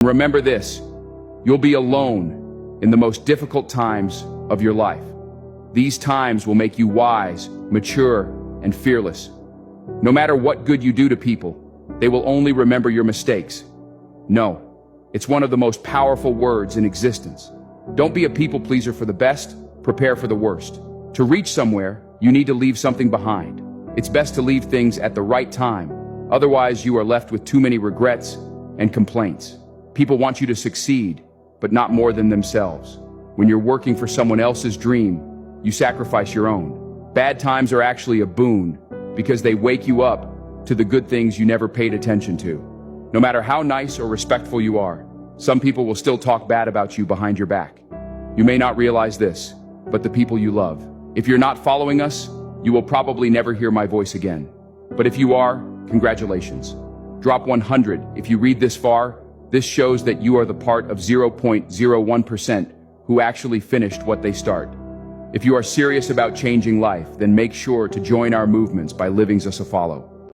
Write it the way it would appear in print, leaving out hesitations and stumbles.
Remember this, you'll be alone in the most difficult times of your life. These times will make you wise, mature, and fearless. No matter what good you do to people, they will only remember your mistakes. No, it's one of the most powerful words in existence. Don't be a people pleaser for the best, prepare for the worst. To reach somewhere, you need to leave something behind. It's best to leave things at the right time. Otherwise, you are left with too many regrets and complaints. People want you to succeed, but not more than themselves. When you're working for someone else's dream, you sacrifice your own. Bad times are actually a boon because they wake you up to the good things you never paid attention to. No matter how nice or respectful you are, some people will still talk bad about you behind your back. You may not realize this, but the people you love. If you're not following us, you will probably never hear my voice again. But if you are, congratulations. Drop 100 if you read this far. This shows that you are the part of 0.01% who actually finished what they start. If you are serious about changing life, then make sure to join our movements by living as a follow.